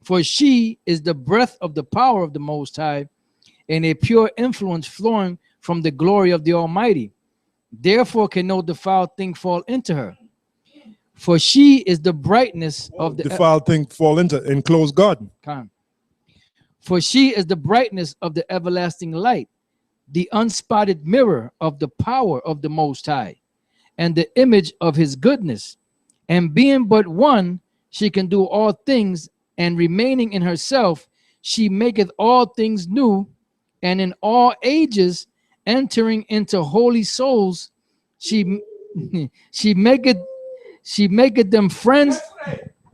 For she is the breath of the power of the Most High, and a pure influence flowing from the glory of the Almighty. Therefore can no defiled thing fall into her. For she is the brightness of the defiled thing fall into enclosed garden. For she is the brightness of the everlasting light, the unspotted mirror of the power of the Most High, and the image of his goodness. And being but one, she can do all things, and remaining in herself, she maketh all things new, and in all ages, entering into holy souls, she maketh them friends.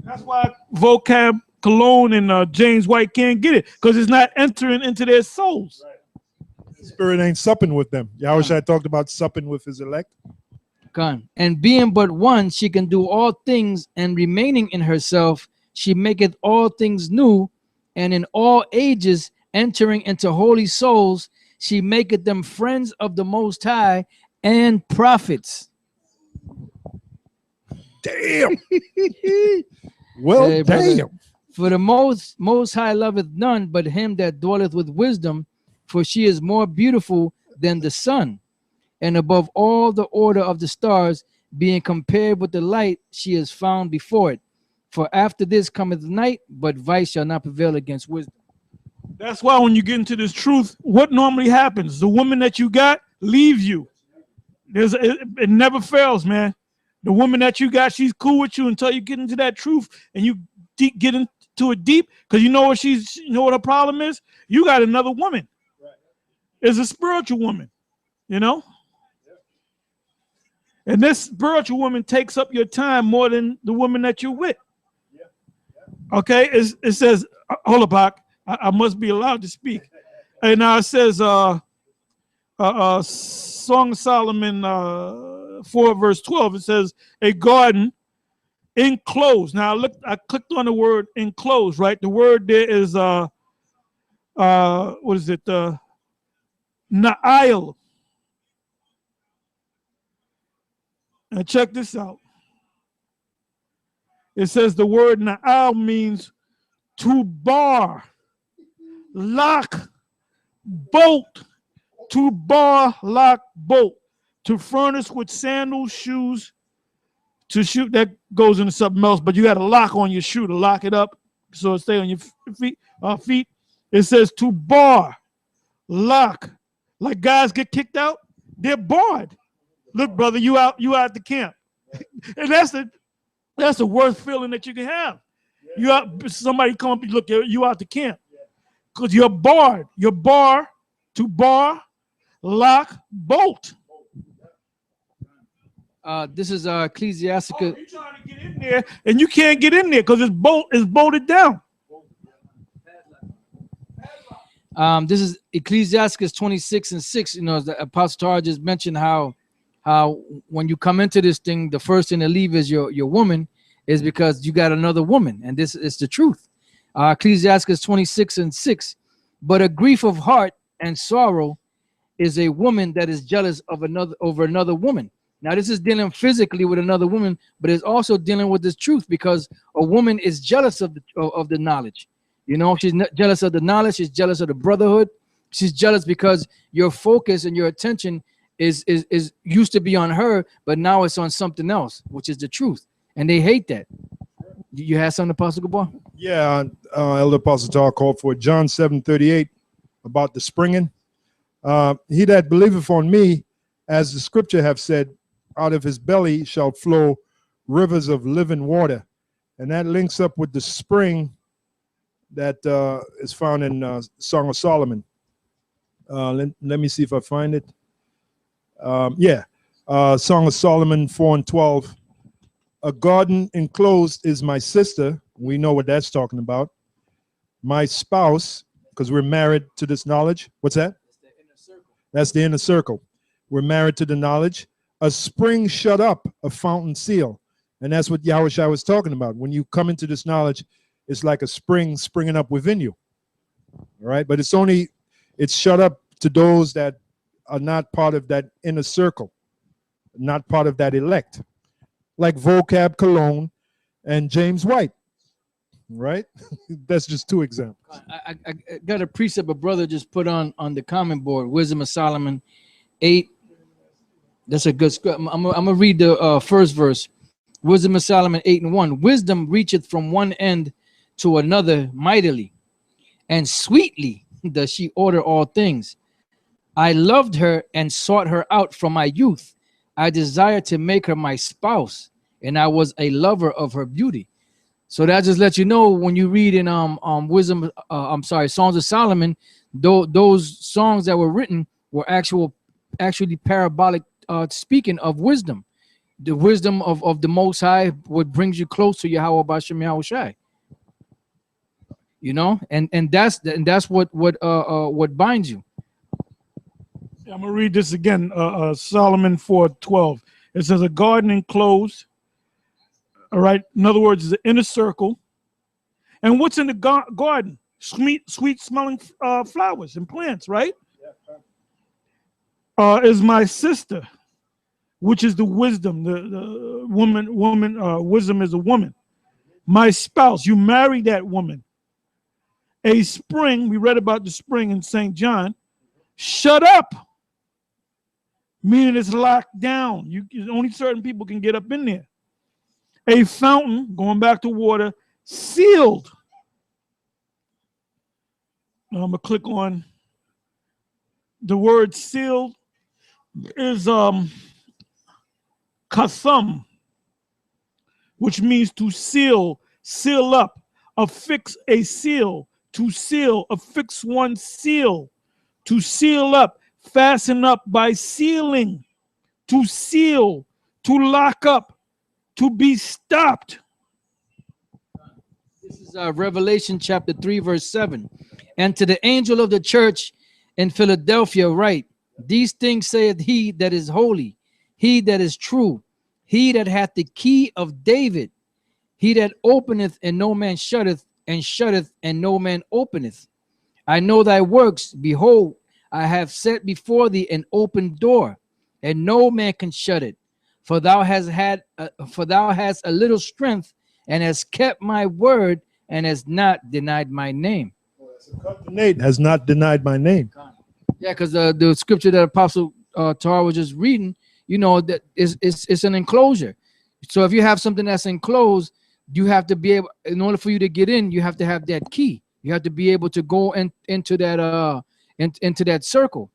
That's why vocab Cologne and James White can't get it, because it's not entering into their souls. The Spirit ain't supping with them. Yahushua talked about supping with his elect. And being but one, she can do all things, and remaining in herself, she maketh all things new, and in all ages, entering into holy souls, she maketh them friends of the Most High and prophets. Damn. Well, Hey, damn. brother. For the most High loveth none but him that dwelleth with wisdom, for she is more beautiful than the sun, and above all the order of the stars, being compared with the light, she is found before it. For after this cometh night, but vice shall not prevail against wisdom. That's why when you get into this truth, what normally happens? The woman that you got leaves you. It never fails, man. The woman that you got, she's cool with you until you get into that truth and you get into it deep, because you know what her problem is? You got another woman. It's a spiritual woman, you know? And this spiritual woman takes up your time more than the woman that you're with. Okay, it says, hold up, Bach. I must be allowed to speak. And now it says, Song of Solomon 4 verse 12. It says, a garden enclosed. Now I clicked on the word enclosed, right? The word there is what is it? Na'il. Now check this out. It says the word na'al means to bar, lock, bolt, to bar, lock, bolt, to furnish with sandals, shoes, to shoot. That goes into something else, but you got a lock on your shoe to lock it up so it stay on your feet. It says to bar, lock. Like guys get kicked out, they're barred. Look, brother, you out the camp. And that's the worst feeling that you can have. You out, somebody come up and look, you out the camp. Because you're barred. You're bar, to bar, lock, bolt. This is Ecclesiasticus. You're trying to get in there, and you can't get in there because it's bolted down. This is Ecclesiasticus 26:6. You know, the Apostle Tar just mentioned how when you come into this thing, the first thing to leave is your woman, is because you got another woman, and this is the truth. Ecclesiasticus 26:6. But a grief of heart and sorrow is a woman that is jealous of another woman. Now, this is dealing physically with another woman, but it's also dealing with this truth, because a woman is jealous of the knowledge. You know, she's not jealous of the knowledge. She's jealous of the brotherhood. She's jealous because your focus and your attention is used to be on her, but now it's on something else, which is the truth. And they hate that. You had something, Apostle Gabar? Yeah, Elder Apostle Tar called for John 7:38 about the springing. He that believeth on me, as the scripture have said, out of his belly shall flow rivers of living water. And that links up with the spring that is found in Song of Solomon. Let me see if I find it. Song of Solomon 4:12. A garden enclosed is my sister. We know what that's talking about. My spouse, because we're married to this knowledge. What's that? That's the inner circle. That's the inner circle. We're married to the knowledge. A spring shut up, a fountain seal. And that's what Yahushua was talking about. When you come into this knowledge, it's like a spring springing up within you. All right, but it's shut up to those that are not part of that inner circle, not part of that elect, like Vocab Cologne and James White. right? That's just two examples. I got a precept a brother just put on the comment board. Wisdom of Solomon 8. That's a good script. I'm gonna read the first verse. Wisdom of Solomon 8:1. Wisdom reacheth from one end to another mightily, and sweetly does she order all things. I loved her and sought her out from my youth. I desired to make her my spouse, and I was a lover of her beauty. So that just lets you know when you read in Songs of Solomon, those songs that were written were actually parabolic, speaking of wisdom. The wisdom of the Most High, what brings you close to Yahweh Bashem Yahweh Shai. You know, and that's what binds you. I'm gonna read this again. Solomon 4:12. It says, a garden enclosed. All right. In other words, the inner circle. And what's in the garden? Sweet smelling flowers and plants, right? Is my sister, which is the wisdom. The woman. Wisdom is a woman. My spouse. You marry that woman. A spring. We read about the spring in St. John. Shut up. Meaning it's locked down. Only certain people can get up in there. A fountain, going back to water, sealed. Now I'm gonna click on the word sealed is katham, which means to seal up, affix a seal, to seal, affix one seal, to seal up, fasten up by sealing, to seal, to lock up, to be stopped. This is Revelation chapter 3, verse 7. And to the angel of the church in Philadelphia write, these things saith he that is holy, he that is true, he that hath the key of David, he that openeth and no man shutteth, and shutteth and no man openeth. I know thy works. Behold, I have set before thee an open door, and no man can shut it. For thou hast a little strength, and hast kept my word, and has not denied my name. Nate has not denied my name. Yeah, because the scripture that Apostle Torah was just reading, you know, that it's an enclosure. So if you have something that's enclosed, you have to be able, in order for you to get in, you have to have that key. You have to be able to go into that circle.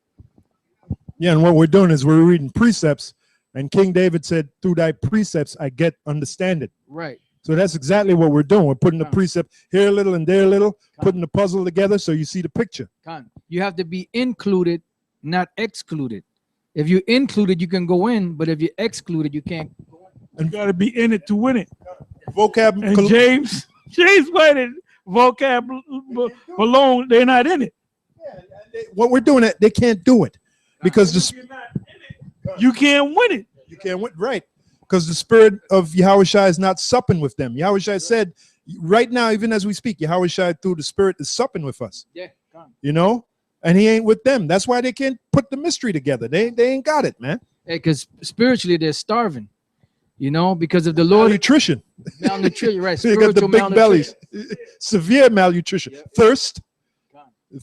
Yeah, and what we're doing is we're reading precepts, and King David said, through thy precepts I get understanding. Right. So that's exactly what we're doing. We're putting the precept here a little and there a little, putting the puzzle together so you see the picture. You have to be included, not excluded. If you're included, you can go in, but if you're excluded, you can't go in. You got to be in it to win it. Vocab. And James waited. Vocab alone, they're not in it. What we're doing, they can't do it because you can't win it. You can't win, right? Because the spirit of Yahushua is not supping with them. Yahushua said, right now, even as we speak, Yahushua through the spirit is supping with us. Yeah, you know, and he ain't with them. That's why they can't put the mystery together. They ain't got it, man. Hey, because spiritually they're starving. You know, because of the Lord. Malnutrition, right? They got the big bellies, severe malnutrition, thirst,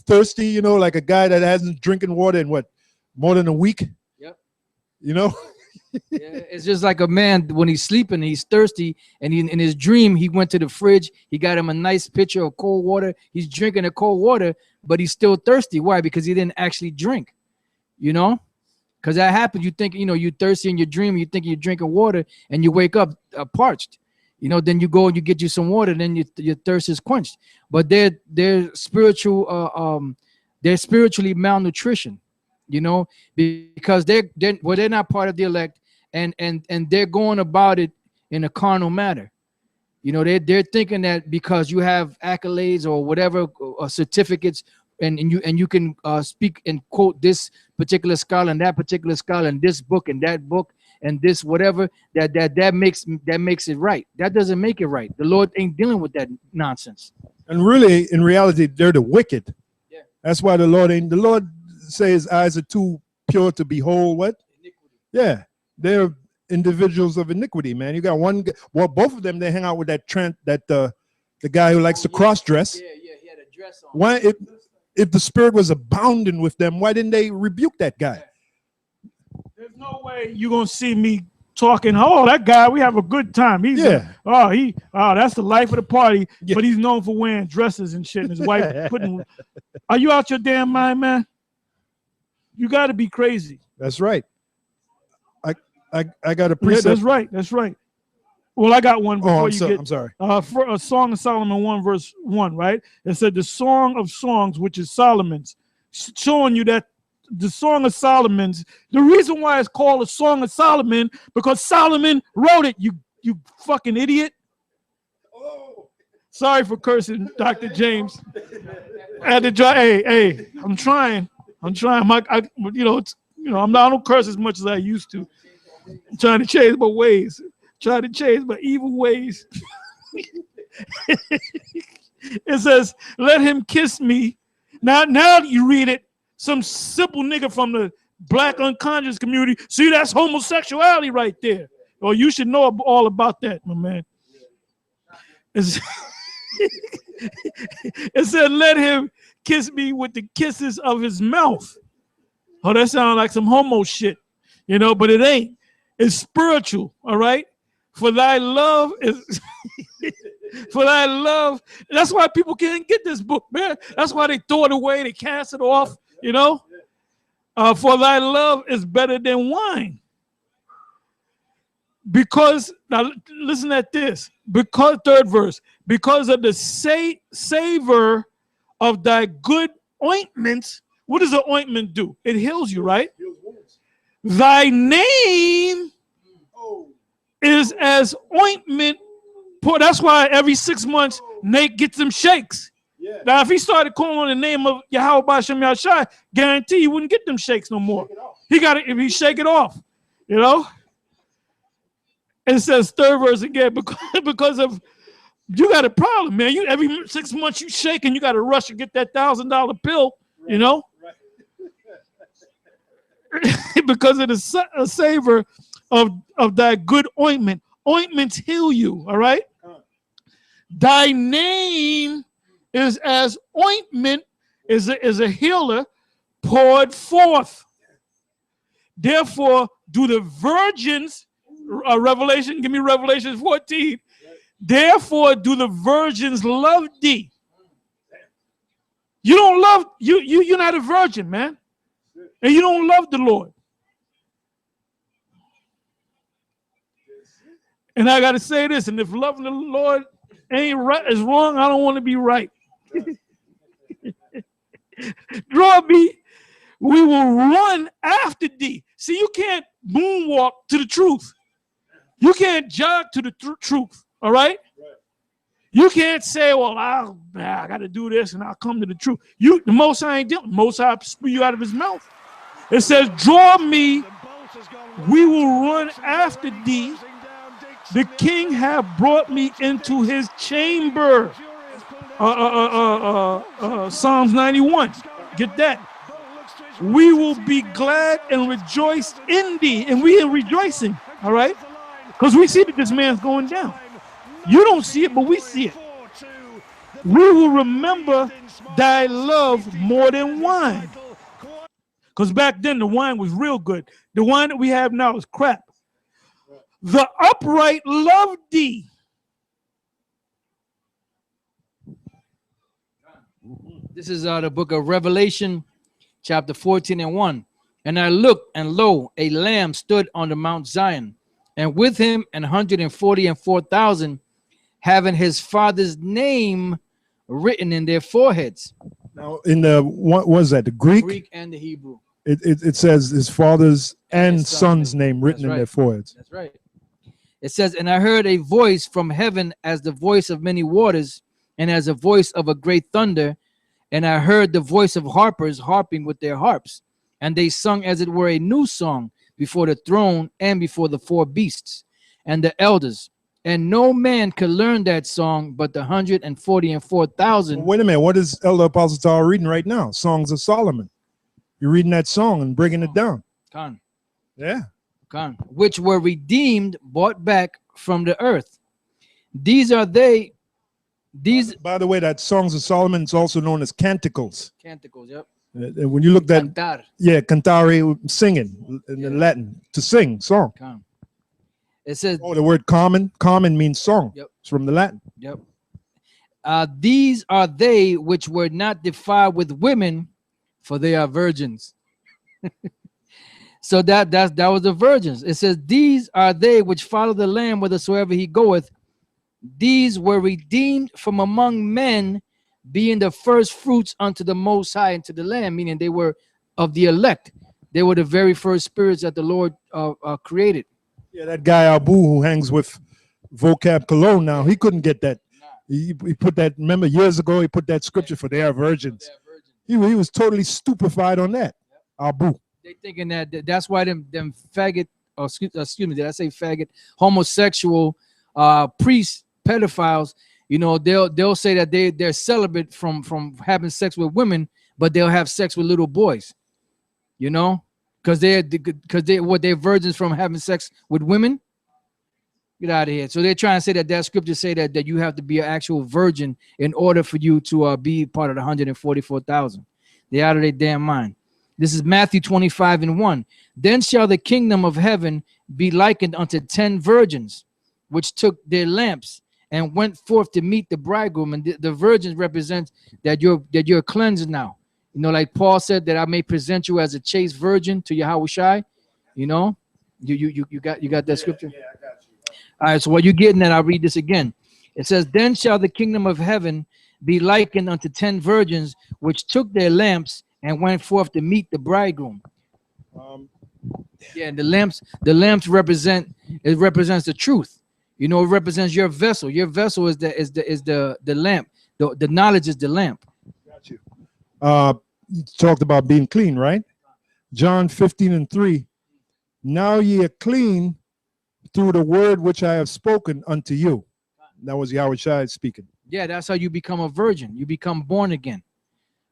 thirsty. You know, like a guy that hasn't drinking water in what, more than a week. Yep. You know. Yeah, it's just like a man when he's sleeping, he's thirsty, and in his dream he went to the fridge. He got him a nice pitcher of cold water. He's drinking the cold water, but he's still thirsty. Why? Because he didn't actually drink. You know, because that happens. You think, you know, you're thirsty in your dream. You think you're drinking water, and you wake up parched. You know, then you go and you get you some water, then your thirst is quenched. But they're spiritual. They're spiritually malnutrition. You know, because they're not part of the elect. And they're going about it in a carnal manner. You know, they're thinking that because you have accolades or whatever certificates, and you can speak and quote this particular scholar and that particular scholar and this book and that book and this whatever, that makes it right. That doesn't make it right. The Lord ain't dealing with that nonsense. And really, in reality, they're the wicked. Yeah. That's why the Lord says his eyes are too pure to behold what? Iniquity. Yeah. They're individuals of iniquity, man. You got one. Well, both of them, they hang out with that the guy who likes to cross dress. Yeah, he had a dress on. Why, if the spirit was abounding with them, why didn't they rebuke that guy? There's no way you're gonna see me talking. Oh, that guy, we have a good time. He's that's the life of the party. Yeah. But he's known for wearing dresses and shit. And his wife putting. Are you out your damn mind, man? You got to be crazy. That's right. I got a Yeah, precept. that's right. That's right. Well, I got one before I'm sorry. For a Song of Solomon 1 verse 1, right? It said the Song of Songs, which is Solomon's, showing you that the Song of Solomon's, the reason why it's called a Song of Solomon, because Solomon wrote it, you fucking idiot. Sorry for cursing, Dr. James. I had to try. Hey, I'm trying. I don't curse as much as I used to. I'm trying to change my ways. Trying to change my evil ways. It says, let him kiss me. Now you read it, some simple nigga from the black unconscious community. See, that's homosexuality right there. Or you should know all about that, my man. It said, let him kiss me with the kisses of his mouth. Oh, that sounds like some homo shit, but it ain't. It's spiritual, all right? For thy love is for thy love. That's why people can't get this book, man. That's why they throw it away, they cast it off, For thy love is better than wine. Because, now listen at this. Because, third verse, because of the savor of thy good ointments. What does the ointment do? It heals you, right? Thy name is as ointment pour. That's why every 6 months Nate gets them shakes. Yeah. Now, if he started calling on the name of Yahweh Bashem Yashai, guarantee he wouldn't get them shakes no more. He got it if he shake it off, It says third verse again, because of you got a problem, man. You every 6 months you shake and you got to rush and get that $1,000 pill, Right. Because of the savor of thy good ointment. Ointments heal you, all right? Thy name is as ointment, is a healer poured forth. Therefore, do the virgins, Revelation, give me Revelation 14. Therefore, do the virgins love thee. You don't love, you're not a virgin, man. And you don't love the Lord. And I got to say this, and if loving the Lord ain't right, is wrong, I don't want to be right. Draw me, we will run after thee. See, you can't moonwalk to the truth. You can't jog to the truth, all right? You can't say, well, I got to do this and I'll come to the truth. The Most High ain't doing. Most High spew you out of his mouth. It says, draw me, we will run after thee. The king have brought me into his chamber. Psalms 91. Get that. We will be glad and rejoice in thee. And we are rejoicing, all right? Because we see that this man's going down. You don't see it, but we see it. We will remember thy love more than wine. Because back then, the wine was real good. The wine that we have now is crap. The upright love thee. This is the book of Revelation, chapter 14 and 1. And I looked, and lo, a lamb stood on the Mount Zion, and with him 144,000, having his father's name written in their foreheads. Now, in the what was that? The Greek and the Hebrew. It says his father's and his son's name written in their foreheads. That's right. It says, and I heard a voice from heaven as the voice of many waters, and as a voice of a great thunder. And I heard the voice of harpers harping with their harps, and they sung as it were a new song before the throne and before the four beasts and the elders. And no man could learn that song but the 144,000. Well, wait a minute. What is Elder Apostle Tal reading right now? Songs of Solomon. You're reading that song and breaking it down. Con. Yeah. Con. Which were redeemed, bought back from the earth. These are they These By the way, that Songs of Solomon is also known as canticles. canticles, yep. And when you look at Cantar. yeah, cantare, singing in the Latin, to sing, song. It says, Oh, the word common. Common means song. Yep. It's from the Latin. Yep. These are they which were not defiled with women, for they are virgins. So that was the virgins. It says, these are they which follow the Lamb whithersoever he goeth. These were redeemed from among men, being the first fruits unto the Most High and to the Lamb, meaning they were of the elect. They were the very first spirits that the Lord created. Yeah, that guy Abu who hangs with Vocab Cologne now, he couldn't get that. He put that, remember years ago, he put that scripture for they are virgins. He was totally stupefied on that. Abu. They thinking that's why them faggot, or excuse me, did I say faggot? Homosexual priests, pedophiles, you know, they'll say that they're celibate from having sex with women, but they'll have sex with little boys, you know, because they're virgins from having sex with women. Get out of here. So they're trying to say that scripture say that you have to be an actual virgin in order for you to be part of the 144,000. They're out of their damn mind. This is Matthew 25:1. Then shall the kingdom of heaven be likened unto 10 virgins, which took their lamps and went forth to meet the bridegroom. And the virgins represent that you're cleansed now. You know, like Paul said, that I may present you as a chaste virgin to Yahweh Shai. You know, you got that scripture. Yeah, I got you. All right, so what you're getting at, I'll read this again. It says, then shall the kingdom of heaven be likened unto 10 virgins, which took their lamps and went forth to meet the bridegroom. Yeah, the lamps represents the truth. You know, it represents your vessel. Your vessel is the lamp. The knowledge is the lamp. Got you. You talked about being clean, right? John 15:3. Now ye are clean through the word which I have spoken unto you. That was Yahweh Shai speaking. Yeah, that's how you become a virgin. You become born again.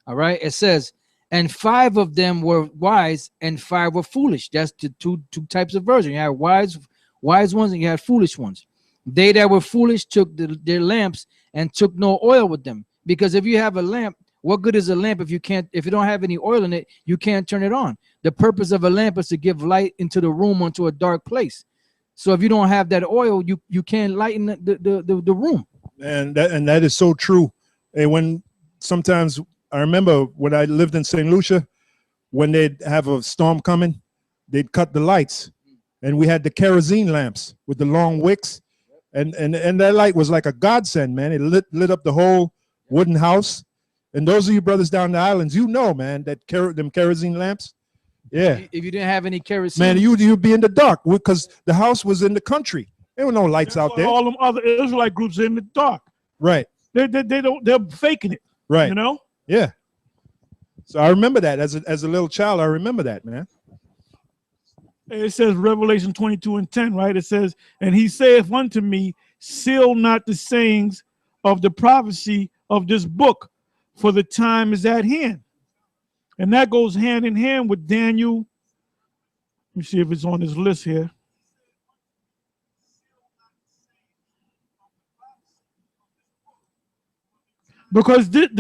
All right. It says, and 5 of them were wise and 5 were foolish. That's the two types of virgin. You had wise ones and you had foolish ones. They that were foolish took their lamps and took no oil with them. Because if you have a lamp, what good is a lamp if you don't have any oil in it, you can't turn it on. The purpose of a lamp is to give light into the room, onto a dark place. So if you don't have that oil, you can't lighten the room. And that is so true. And when sometimes I remember when I lived in St. Lucia, when they'd have a storm coming, they'd cut the lights, and we had the kerosene lamps with the long wicks, and that light was like a godsend, man. It lit up the whole wooden house. And those of you brothers down the islands, you know, man, that them kerosene lamps. Yeah. If you didn't have any kerosene, man, you'd be in the dark because the house was in the country. There were no lights out there. All them other Israelite groups are in the dark. Right. They're faking it. Right. You know. Yeah. So I remember that as a little child. I remember that, man. It says Revelation 22:10, right? It says, and he saith unto me, seal not the sayings of the prophecy of this book, for the time is at hand. And that goes hand in hand with Daniel. Let me see if it's on this list here. Because during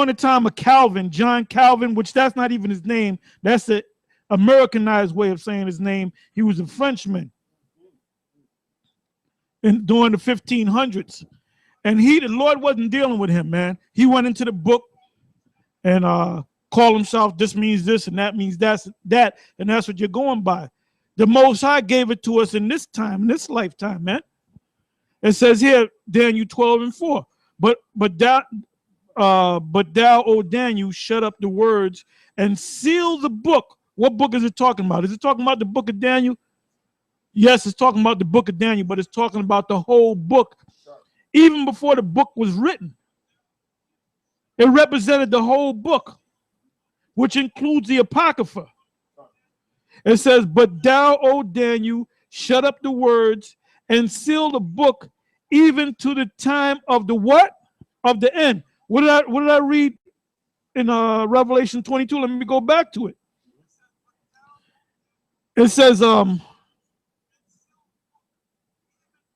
the time of Calvin, John Calvin, which that's not even his name, that's the Americanized way of saying his name. He was a Frenchman during the 1500s. And the Lord wasn't dealing with him, man. He went into the book and called himself, this means this and that means that, and that's what you're going by. The Most High gave it to us in this time, in this lifetime, man. It says here, Daniel 12:4. But thou, O Daniel, shut up the words and seal the book. What book is it talking about? Is it talking about the book of Daniel? Yes, it's talking about the book of Daniel, but it's talking about the whole book. Even before the book was written, it represented the whole book, which includes the Apocrypha. It says, but thou, O Daniel, shut up the words and seal the book even to the time of the what? Of the end. What did I read in Revelation 22? Let me go back to it. It says,